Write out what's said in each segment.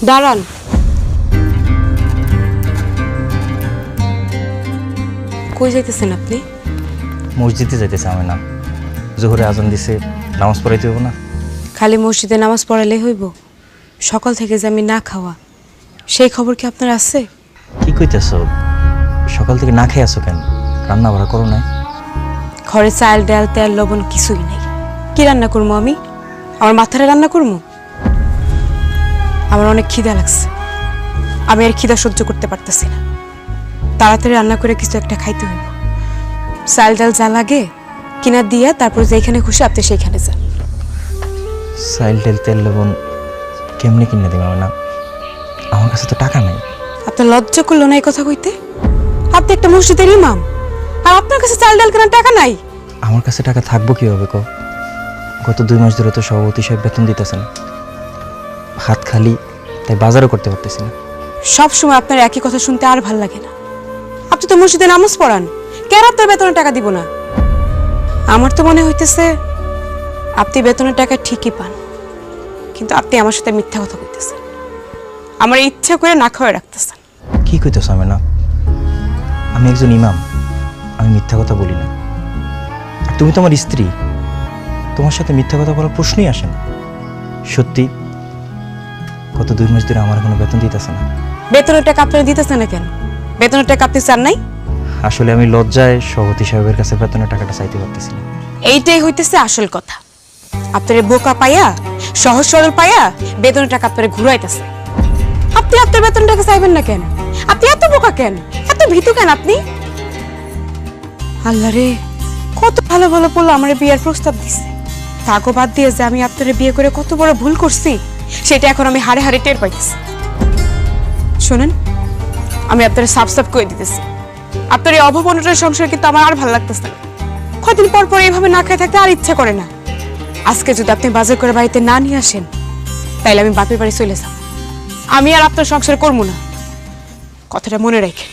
দাঁড়ান। কই যাইতেছেন আপনি? মসজিদে যাইতেছে আমি না, জোহরে আজান দিছে, নামাজ পড়াইতে হইব না? খালি মসজিদে নামাজ পড়ালেই হইব? সকাল থেকে যে আমি না খাওয়া, সেই খবর কি আপনার আছে? কি কইতেছ? সকাল থেকে না খেয়ে আছো কেন? রান্না বাড়া করো নাই? ঘরে চাল ডাল তেল লবণ কিছুই নাই। কি রান্না করবো আমি? আমার মাথায় রান্না করবো? আমার অনেক খিদা লাগছে, আমি আর খিদা সহ্য করতে পারতেছি না। তাড়াতাড়ি রান্না করে কিছু একটা খাইতে হইব। চাল ডাল যা লাগে কিনা দিয়া তারপর যেখানে খুশি আপনি সেইখানে যান। চাইল তেল তেল লবণ কেমনি কিনে দিবে না? আমার কাছে তো টাকা নাই। আপনার লজ্জা করলো না এই কথা কইতে? আপনি একটা মসজিদের ইমাম, আর আপনার কাছে চাল ডাল কেনার টাকা নাই? আমার কাছে টাকা থাকবো কিভাবে কো? গত 2 মাস ধরে তো সভাপতি সাহেব বেতন দিতেছেন, হাত খালি, তাই বাজারও করতে পারতেছি না। সব সময় আপনার একই কথা শুনতে আর ভাল লাগে না। আপনি তো মসজিদে নামাজ পড়ান, কেন আপনার বেতনের টাকা দিব না? আমার তো মনে হইতেছে আপনি বেতনের টাকা ঠিকই পান, কিন্তু আপনি আমার সাথে মিথ্যা কথা কইতেছেন, আমার ইচ্ছা করে না খাওয়াই রাখতেছেন। কি কইতেছ আমি না? আমি একজন ইমাম, আমি মিথ্যা কথা বলি না। আর তুমি তো আমার স্ত্রী, তোমার সাথে মিথ্যা কথা বলার প্রশ্নই আসে না। সত্যি গত 2 মাস ধরে আমার কোনো বেতন দিতেছে না। বেতনের টাকা আপনারা দিতেছেন না কেন? বেতনের টাকা আপনি চান নাই? আসলে আমি লজ্জায় সভাপতি সাহেবের কাছে বেতনের টাকাটা চাইতে পারতেছি না। এইটাই হইতেছে আসল কথা। আপনার বোকা পাইয়া, সহজ সরল পাইয়া বেতনের টাকা আপনার ঘুরাইতেছে। আপনি আপনার বেতনের টাকা চাইবেন না কেন? আপনি এত বোকা কেন, এত ভীতু কেন আপনি? আল্লাহ রে, কত ভালো ভালো বললো আমার বিয়ের প্রস্তাব দিচ্ছে, তাকে বাদ দিয়ে যে আমি আপনার বিয়ে করে কত বড় ভুল করছি সেটা এখন আমি হাড়ে হাড়ে টের পাইতেছি। শোনেন, আমি আপনার সাফ সাফ করে দিতেছি, আপনার এই অভাবনটার সংসার কিন্তু আমার আর ভালো লাগতেছে না। কদিন পর পর এইভাবে না খেয়ে থাকতে আর ইচ্ছা করে না। আজকে যদি আপনি বাজার করে বাড়িতে না নিয়ে আসেন, তাইলে আমি বাপের বাড়ি চলে যাব। আমি আর আপনার সংসার করবো না, কথাটা মনে রেখে।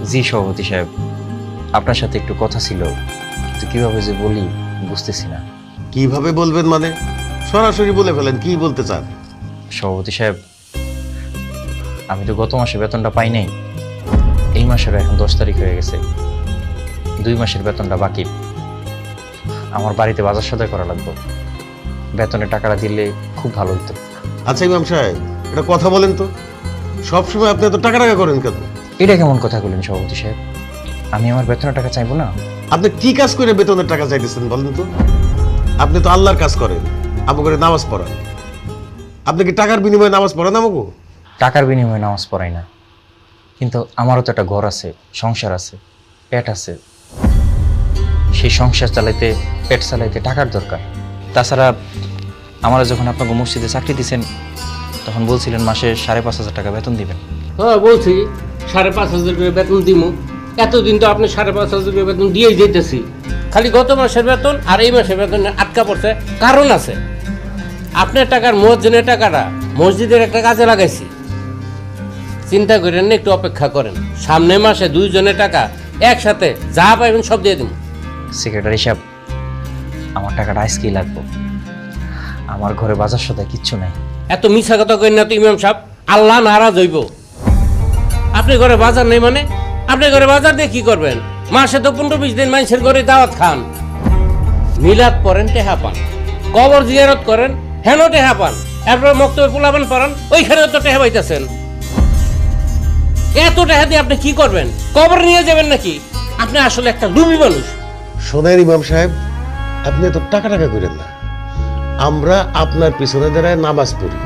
জি সভাপতি সাহেব, আপনার সাথে একটু কথা ছিল, কিন্তু কিভাবে যে বলি বুঝতেছি না। কিভাবে বলবেন মানে? সরাসরি বলে ফেলেন, কি বলতে চান? সভাপতি সাহেব, আমি তো গত মাসে বেতনটা পাই নাই। এই মাসের এখন 10 তারিখ হয়ে গেছে, 2 মাসের বেতনটা বাকি। আমার বাড়িতে বাজার সদাই করা লাগবে, বেতনের টাকাটা দিলে খুব ভালো হতো। আচ্ছা ইমাম সাহেব, এটা কথা বলেন তো, সবসময় আপনি এত টাকা টাকা করেন কেন? এটা কেমন কথা বললেন সভাপতি সাহেব? আমি আমার বেতনের টাকা চাইবো না? আপনি কি কাজ করে বেতনের টাকা চাইতেছেন বলেন তো? আপনি তো আল্লাহর কাজ করেন, করে নামাজ পড়ান। আপনি কি টাকার বিনিময়ে নামাজ পড়ান আমাকে? টাকার বিনিময়ে নামাজ পড়াই না, কিন্তু আমারও তো একটা ঘর আছে, সংসার আছে, পেট আছে। সেই সংসার চালাইতে, পেট চালাইতে টাকার দরকার। তাছাড়া আমরা যখন আপনাকে মসজিদে চাকরি দিয়েছেন, তখন বলছিলেন মাসে 5,500 টাকা বেতন দিবেন। হ্যাঁ বলছি 5,500 করে বেতন দিব। এতদিন তো আপনি 5,500 করে বেতন দিয়েই যেতেছি। খালি গত মাসের বেতন আর এই মাসের বেতন আটকা পড়ছে, কারণ আছে। আপনার টাকার মুয়াজ্জিনের টাকাটা মসজিদের একটা কাজে লাগাইছি। চিন্তা করেন না, একটু অপেক্ষা করেন, সামনের মাসে 2 জনের টাকা একসাথে যা পাইবেন সব দিয়ে দিব। সেক্রেটারি সাহেব, আমার টাকাটা আজকেই লাগবে। আমার ঘরে বাজার সদাই কিচ্ছু নাই। এত মিছা কথা করেন না তো ইমাম সাহেব, আল্লাহ নারাজ হইব। আপনি ঘরে বাজার নেই মানে? আপনি ঘরে বাজার দিয়ে কি করবেন? মাসে তো 15-20 দিন মানুষের ঘরে দাওয়াত খান, মিলাদ পড়েন, টেহা পান, কবর জিয়ারত করেন, হেন টেহা পান, এরপর মক্তবে পোলাপান পড়ান, ওইখানেও তো টেহা পাইতেছেন। এত টেহা দিয়ে আপনি কি করবেন? কবর নিয়ে যাবেন নাকি? আপনি আসলে একটা লুবি মানুষ। শোনেন ইমাম সাহেব, আপনি তো টাকা টাকা করেন না। আমরা আপনার পিছনে দাঁড়ায় নামাজ পড়ি।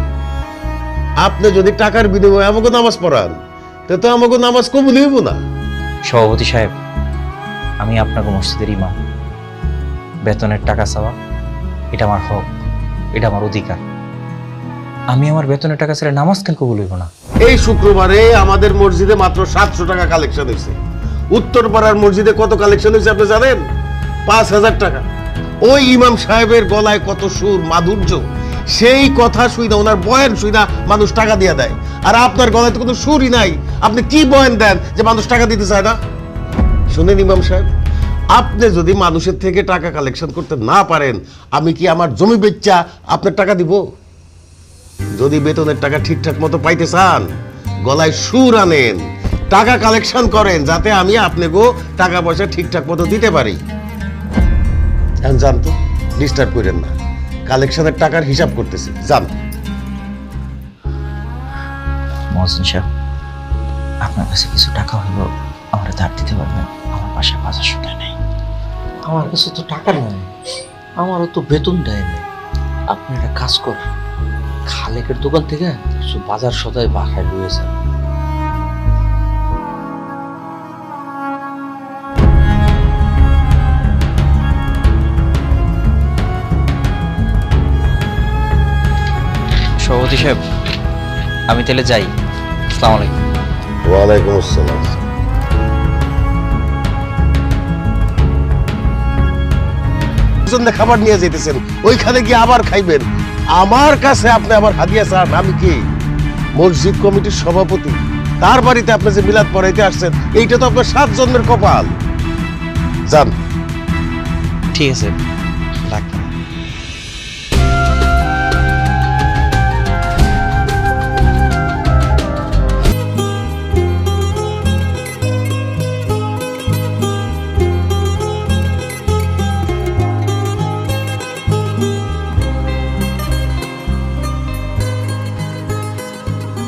আপনি যদি টাকার বিনিময়ে আমাকে নামাজ পড়ান, তো আমাকে নামাজ কবুল হইব না। সভাপতি সাহেব, আমি আপনাকে মসজিদের ইমাম, বেতনের টাকা চাওয়া এটা আমার হক, এটা আমার অধিকার। আমি আমার বেতনের টাকা ছেড়ে নামাজ কেন কবুল হইব না? এই শুক্রবারে আমাদের মসজিদে মাত্র 700 টাকা কালেকশন হয়েছে। উত্তরপাড়ার মসজিদে কত কালেকশন হয়েছে আপনি জানেন? 5,000 টাকা। ওই ইমাম সাহেবের গলায় কত সুর, মাধুর্য, সেই কথা শুই না, ওনার বয়ান শুই না মানুষ টাকা দিয়ে দেয়। আর আপনার গলায় তো কোনো সুরই নাই, আপনি কি বয়ান দেন যে মানুষ টাকা দিতে চায় না? শুনেন ইমাম সাহেব, আপনি যদি মানুষের থেকে টাকা কালেকশন করতে না পারেন, আমি কি আমার জমি বেচা আপনার টাকা দিব? যদি বেতনের টাকা ঠিকঠাক মতো পাইতে চান, গলায় সুর আনেন, টাকা কালেকশন করেন, যাতে আমি আপনাকে টাকা পয়সা ঠিকঠাক মতো দিতে পারি। এখন যান তো, ডিস্টার্ব করেন না, কালেকশনের টাকার হিসাব করতেছি, যান। মহসিন সাহেব, আপনার কাছে কিছু টাকা হইব আমার ধার দিতে পারবেন? আমার বাসায় 500 টাকা নেই। আমার কাছে তো টাকা নেই, আমারও তো বেতন দেয় না। আপনি একটা কাজ করেন, খালেকের দোকান থেকে কিছু বাজার সদাই বাসায় লয়ে যান। সভাপতি সাহেব, আমি তাহলে যাই। আসসালামু আলাইকুম। ওয়ালাইকুম আসসালাম। খাবার নিয়ে যেতেছেন, ওইখানে গিয়ে আবার খাইবেন। আমার কাছে আপনি আবার হাদিয়া চান? আমি কি মসজিদ কমিটির সভাপতি? তার বাড়িতে আপনি যে মিলাদ পড়াইতে আসছেন, এইটা তো আপনার 7 জন্মের কপাল। যান। ঠিক আছে, লাগবে না।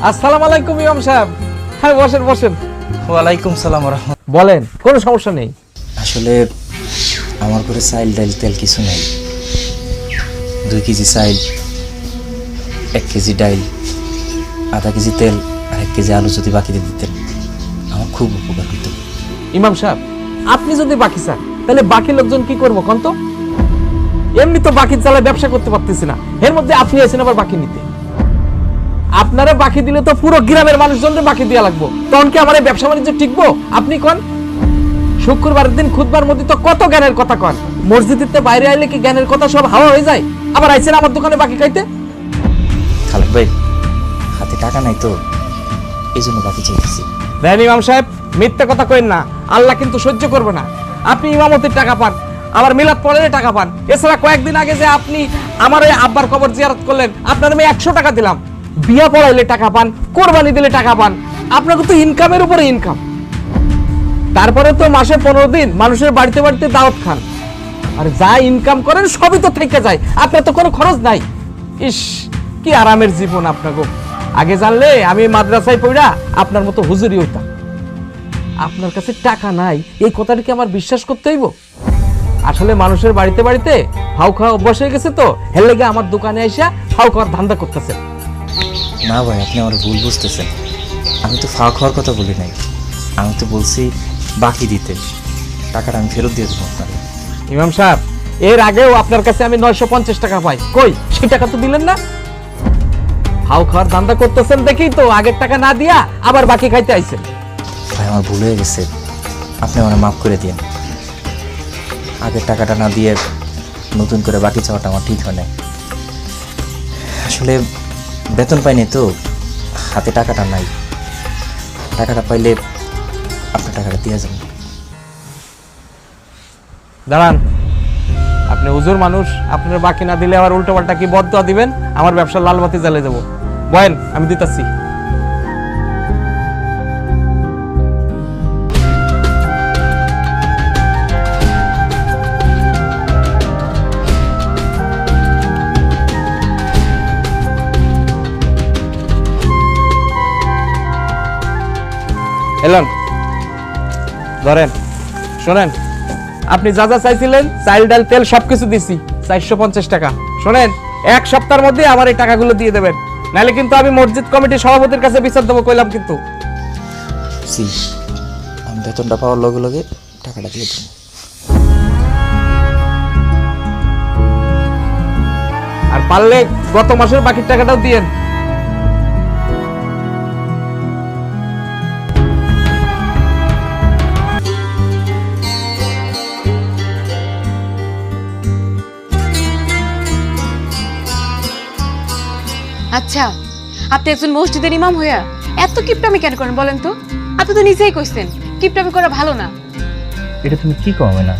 আসসালামু আলাইকুম ইমাম সাহেব। হ্যাঁ, বসেন বসেন। ওয়ালাইকুম সালাম ওয়া রাহমাতুল্লাহ। বলেন, কোনো সমস্যা নেই। আসলে আমার ঘরে চাইল ডাইল তেল কিছু নাই। 2 কেজি চাইল, 1 কেজি ডাইল, আধা কেজি তেল আর 1 কেজি আলু যদি বাকিতে দিতেন আমার খুব উপকার হতো। ইমাম সাহেব, আপনি যদি বাকি চান তাহলে বাকি লোকজন কি করবো কোন তো? এমনি তো বাকি চালায় ব্যবসা করতে পারতেছি না, এর মধ্যে আপনি আছেন আবার বাকি নিতে। আপনারা বাকি দিলে তো পুরো গ্রামের মানুষজনকে বাকি দেওয়া লাগবো, তখন কি আমার এই ব্যবসা বাণিজ্য টিকবো? আপনি কোন শুক্রবারের দিন খুতবার মধ্যে তো কত জ্ঞানের কথা কন, মসজিদের বাইরে আইলে কি জ্ঞানের কথা সব হাওয়া হয়ে যায়? আবার আইছেন আমার দোকানে বাকি খাইতে। খালেক ভাই, হাতে টাকা নাই তো, এই জন্য বাকি চাইতেছি। দেন ইমাম সাহেব, মিথ্যা কথা কইন না, আল্লাহ কিন্তু সহ্য করবে না। আপনি ইমামতির টাকা পান, আবার মিলাদ পড়লে টাকা পান। এছাড়া কয়েকদিন আগে যে আপনি আমার ওই আব্বার কবর জিয়ারত করলেন, আপনার আমি 100 টাকা দিলাম। বিয়া পড়াইলে টাকা পান, কোরবানি দিলে টাকা পান। আপনার তো ইনকামের উপরে ইনকাম। তারপরে তো মাসে 15 দিন মানুষের বাড়িতে বাড়িতে দাওয়াত খান, আর যা ইনকাম করেন সবই তো থেকে যায়, আপনার তো কোনো খরচ নাই। ইস, কি আরামের জীবন আপনাকে। আগে জানলে আমি মাদ্রাসায় পড়া আপনার মতো হুজুরি হইতাম। আপনার কাছে টাকা নাই এই কথাটা কি আমার বিশ্বাস করতে হইব? আসলে মানুষের বাড়িতে বাড়িতে ফাউ খাওয়া অভ্যাস হয়ে গেছে, তো হের লেগে আমার দোকানে এসে ফাউ খাওয়ার ধান্দা করতেছে। না ভাই, আপনি আমার ভুল বুঝতেছেন। আমি তো ফাঁক খাওয়ার কথা বলি নাই, আমি তো বলছি বাকি দিতে। টাকাটা আমি ফেরত দিয়ে দেবো আপনাকে। ইমাম সাহেব, এর আগেও আপনার কাছে আমি 950 টাকা পাই, কই সেই টাকা তো দিলেন না। ফাউ খাওয়ার ধান্দা করতেছেন দেখেই তো আগের টাকা না দিয়া আবার বাকি খাইতে আইছেন। ভাই, আমার ভুল হয়ে গেছে, আপনি আমার মাফ করে দিন। আগের টাকাটা না দিয়ে নতুন করে বাকি চাওয়াটা আমার ঠিক হয় না। আসলে বেতন পাইনি তো, হাতে টাকাটা নাই। টাকাটা পাইলে আপনার টাকাটা দিয়ে যাবেন। দাঁড়ান, আপনি হুজুর মানুষ, আপনার বাকি না দিলে আবার উল্টো পাল্টা কি বদদোয়া দিবেন, আমার ব্যবসা লালবাতি জ্বালিয়ে দেবো। বয়েন, আমি দিতাছি। এলেন, ধরেন, শোনেন, আপনি যা যা চাইছিলেন চাইল ডাল তেল সবকিছু দিছি, 450 টাকা। শোনেন, 1 সপ্তাহের মধ্যে আমার এই টাকাগুলো দিয়ে দেবেন, নাহলে কিন্তু আমি মসজিদ কমিটির সভাপতির কাছে বিচার দেবো কইলাম কিন্তু। জি, আমি বেতনটা পাওয়ার লগে লগে টাকাটা দিয়ে দেবো। আর পারলে গত মাসের বাকি টাকাটাও দিয়েন। আচ্ছা, আপনি একজন মসজিদের ইমাম হইয়া এত কিপটামি কেন করেন বলেন তো? আপনি তো নিজেই কইছেন কিপটামি করা ভালো না। এটা তুমি কি কমে না?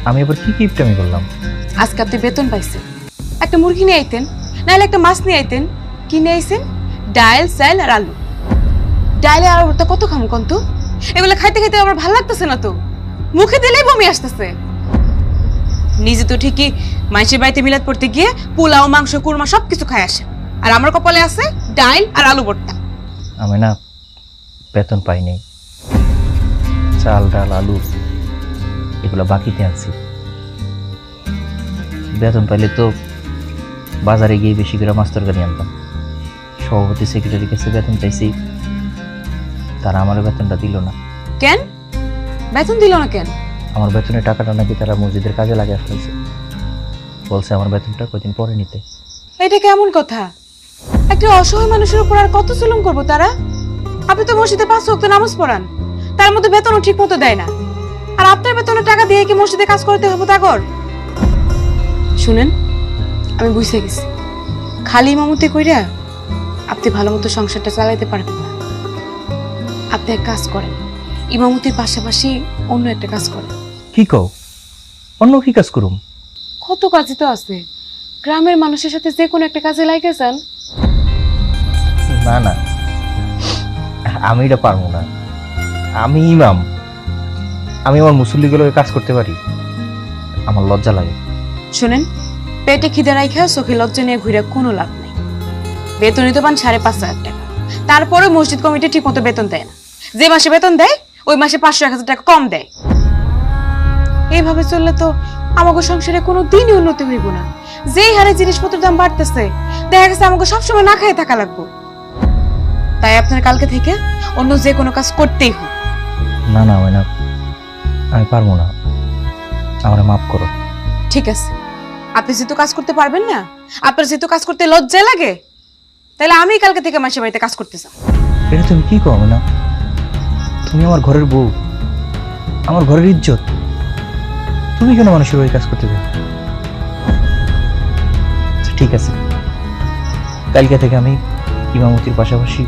আমি এবার কি কিপটামি করলাম? আজকে আপনি বেতন পাইছেন, একটা মুরগি নিয়ে আইতেন, নাহলে একটা মাছ নিয়ে আইতেন। কি নিয়ে আইছেন? ডাল, চাল আর আলু। ডালে আর আলুটা কত খামু কন্ত? এগুলো খাইতে খাইতে আমার ভালো লাগতেছে না তো, মুখে দিলেই বমি আসতেছে। নিজে তো ঠিকই মাইশের বাড়িতে মিলাদ পড়তে গিয়ে পোলাও, মাংস, কুরমা সবকিছু খাই আসে, আর আমার কপালে আছে ডাল আর আলু ভর্তা। আমি না বেতন পাইনি, চাল ডাল আলু এগুলো বাকিতে আনছি। বেতন পাইলে তো বাজারে গিয়ে বেশি করে মাছ তরকারি আনতাম। সভাপতি সেক্রেটারির কাছে বেতন চাইছি, তারা আমার বেতনটা দিল না। কেন বেতন দিল না কেন? আমার বেতনের টাকাটা নাকি তারা মসজিদের কাজে লাগিয়ে ফেলছে। বলছে আমার বেতনটা কদিন পরে নিতে। এটা কেমন কথা? একটা অসহায় মানুষের উপর আর কত জুলুম করবো তারা? আপনি তো মসজিদে 5 ওয়াক্ত নামাজ পড়ান, তার মধ্যে বেতনও ঠিক মতো দেয় না, আর আপনার বেতনের টাকা দিয়ে কি মসজিদে কাজ করতে হবে তাগর? শুনেন, আমি বুঝে গেছি, খালি ইমামতি কইরা আপনি ভালো মতো সংসারটা চালাইতে পারবেন না। আপনি এক কাজ করেন, ইমামতির পাশাপাশি অন্য একটা কাজ করেন। কি কও? অন্য কি কাজ করুম? কত কাজই তো আছে, গ্রামের মানুষের সাথে যে কোনো একটা কাজে লাগে যান। না না, আমি এটা পারবো না। আমি ইমাম, আমি আমার মুসল্লিগুলোকে কাজ করতে পারি, আমার লজ্জা লাগে। শুনেন, পেটে খিদে রাইখা চোখে লজ্জা নিয়ে ঘুরে কোনো লাভ নেই। বেতনই তো পান 5,500 টাকা, তারপরে মসজিদ কমিটি ঠিক মতো বেতন দেয় না। যে মাসে বেতন দেয় ওই মাসে 500-1000 টাকা কম দেয়। এইভাবে চললে তো আমাকে সংসারে কোনো দিনই উন্নতি হইব না। যেই হারে জিনিসপত্রের দাম বাড়তেছে, দেখা গেছে আমাকে সবসময় না খাই থাকা লাগবো। তাই আপনার কালকে থেকে অন্য যে কোনো কাজ করতেই হবে। না না না, আমি পারবো না, আমার মাফ করো। ঠিক আছে, আপনি যেহেতু কাজ করতে পারবেন না, আপনার যেহেতু কাজ করতে লজ্জা লাগে, তাহলে আমি কালকে থেকে মাসের বাড়িতে কাজ করতে চাই। এটা তুমি কি কও না? তুমি আমার ঘরের বউ, আমার ঘরের ইজ্জত, তুমি কেন মানুষের বাড়ি কাজ করতে যাও? আচ্ছা, ঠিক আছে, কালকে থেকে আমি ইমামতির পাশাপাশি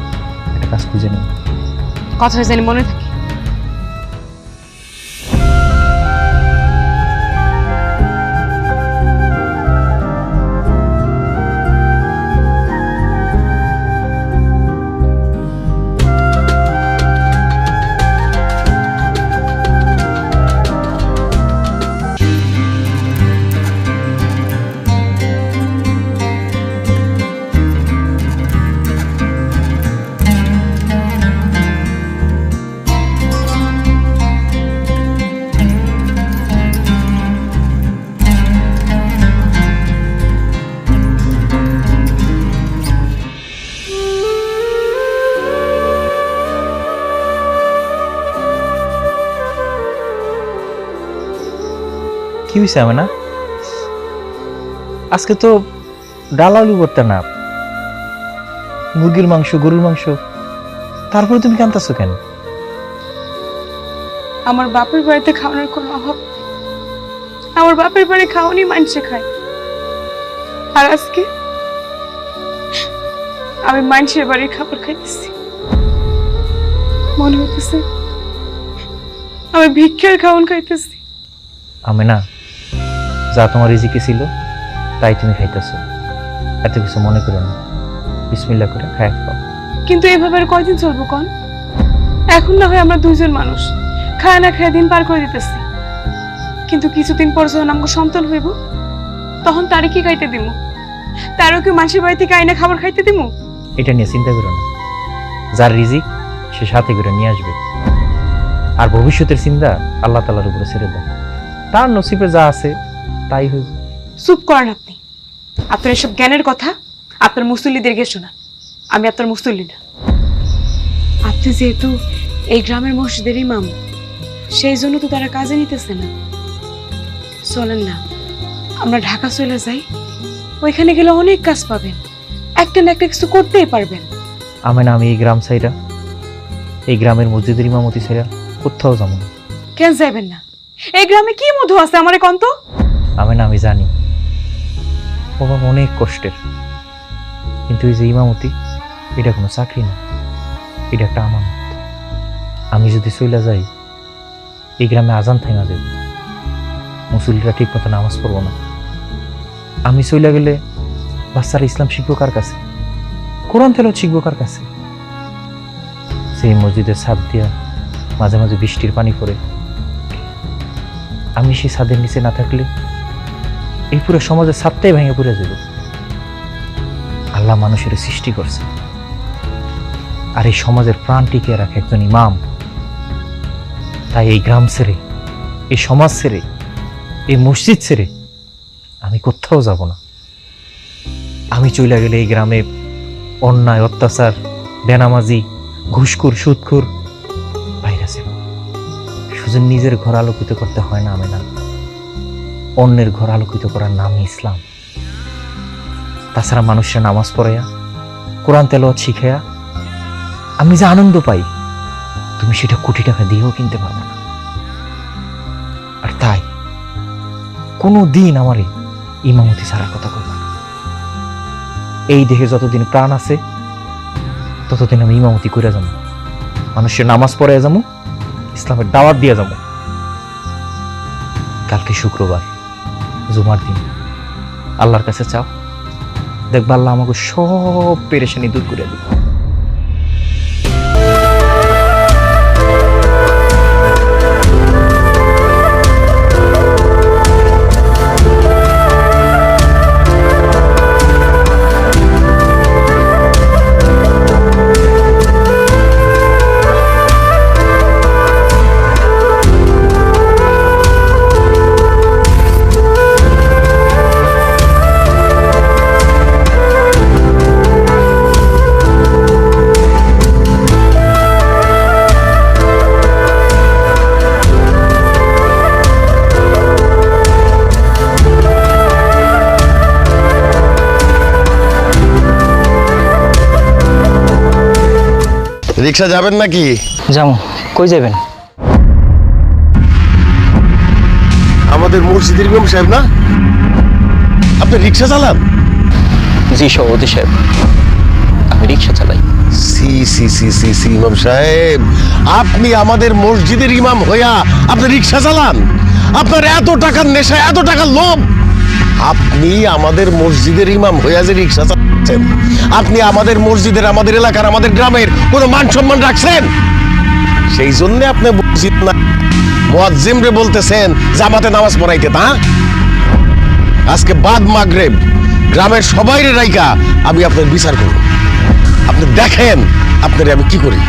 একটা কাজ খুঁজে নেব। কথাটা জানি মনে থাকে। কি হয়েছে আমি না? আজকে তো ডাল আলু করতে না, মুরগির মাংস, গরুর মাংস, তারপরে তুমি কাঁদতেছো কেন? আমার বাপের বাড়িতে খাওয়ানোর কোনো অভাব নেই। আমার বাপের বাড়ি খাওয়ানি মানুষে খায়, আর আজকে আমি মানুষের বাড়ির খাবার খাইতেছি। মনে হইতেছে আমি ভিক্ষার খাওয়ান খাইতেছি। আমি না, যা তোমার রিজিকে ছিল তাই তুমি খাইতেছো, এত কিছু মনে করো না। বিসমিল্লাহ করে খায় খাও। কিন্তু এভাবে আর কয়দিন চলবো কোন? এখন না হয় আমরা দুইজন মানুষ খায় না খায় দিন পার করে দিতেছি, কিন্তু কিছুদিন পর যখন আমাকে সন্তান হইব, তখন তারে কি খাইতে দিব? তারও কি মানুষের বাড়ি থেকে আইনা খাবার খাইতে দিব? এটা নিয়ে চিন্তা করো না, যার রিজিক সে সাথে করে নিয়ে আসবে, আর ভবিষ্যতের চিন্তা আল্লাহ তাআলার উপরে ছেড়ে দাও। তার নসিবে যা আছে তাই হইব। চুপ করেন আপনি। আপনার এসব জ্ঞানের কথা আপনার মুসল্লিদেরকে শোনান, আমি আপনার মুসল্লি না। আপনি যেহেতু এই গ্রামের মসজিদের ইমাম, সেই জন্য তো তারা কাজে নিতেছে না। চলেন না আমরা ঢাকা চলে যাই, ওইখানে গেলে অনেক কাজ পাবেন, একটা না একটা কিছু করতেই পারবেন। আমি এই গ্রাম ছাইরা, এই গ্রামের মসজিদের ইমামতি ছাইরা কোথাও যাবো না। কেন যাইবেন না? এই গ্রামে কি মধু আছে আমারে কন্ত? আমি জানি অভাব অনেক কষ্টের, কিন্তু এই যে ইমামতি, এটা কোনো চাকরি না, এটা একটা আমানত। আমি যদি চইলা যাই, এই গ্রামে আজান থাইমা যাবে, মুসল্লিরা ঠিক মতো নামাজ পড়বো না। আমি চইলা গেলে বাচ্চারা ইসলাম শিখবো কার কাছে? কোরআন তেলাওয়াত শিখবো কার কাছে? সেই মসজিদের ছাদ দিয়া মাঝে মাঝে বৃষ্টির পানি পড়ে, আমি সেই ছাদের নিচে না থাকলে এই পুরো সমাজের ছাদটাই ভেঙে পড়ে যাবে। আল্লাহ মানুষের সৃষ্টি করছে, আর এই সমাজের প্রাণ টিকিয়ে রাখে একজন ইমাম। তাই এই গ্রাম ছেড়ে, এই সমাজ ছেড়ে, এই মসজিদ ছেড়ে আমি কোথাও যাব না। আমি চলে গেলে এই গ্রামে অন্যায়, অত্যাচার, বেনামাজি, ঘুষখোর, সুদখোর বাইরে আছে। শুধু নিজের ঘর আলোকিত করতে হয় না, আমি না, অন্যের ঘর আলোকিত করার নামই ইসলাম। তাছাড়া মানুষের নামাজ পড়াইয়া, কোরআন তেলাওয়াত শিখাইয়া আমি যে আনন্দ পাই, তুমি সেটা কোটি টাকা দিয়েও কিনতে পারবে না। আর তাই কোনো দিন আমারে ইমামতি ছাড়ার কথা কইবা না। এই দেহে যতদিন প্রাণ আছে ততদিন আমি ইমামতি করে যাবো, মানুষের নামাজ পড়াইয়া যাবো, ইসলামের দাওয়াত দিয়ে যাবো। কালকে শুক্রবার, জুমার দিন, আল্লাহর কাছে চাও, দেখবা আল্লাহ আমাকে সব পেরেশানি দূর করে দেবে। রিক্সা যাবেন নাকি? যাবো। কই যাবেন? আমাদের মসজিদের ইমাম সাহেব না, আপনি রিক্সা চালান? জি সভাপতি সাহেব, আমি রিক্সা চালাই। সি সি সি সি সি ইমাম সাহেব, আপনি আমাদের মসজিদের ইমাম হইয়া আপনি রিক্সা চালান? আপনার এত টাকার নেশা, এত টাকার লোভ, আপনি আমাদের মসজিদের ইমাম হইয়া যে রিক্সা চালাচ্ছেন, আপনি আমাদের মসজিদের, আমাদের এলাকার, আমাদের গ্রামের কোনো মান সম্মান রাখছেন? সেই জন্য আপনি মসজিদ না মুয়াজ্জিম রে বলতেছেন জামাতে নামাজ পড়াইতে। তা আজকে বাদ মাগরিব গ্রামের সবাই রাইকা আমি আপনার বিচার করব। আপনি দেখেন আপনারে আমি কি করি।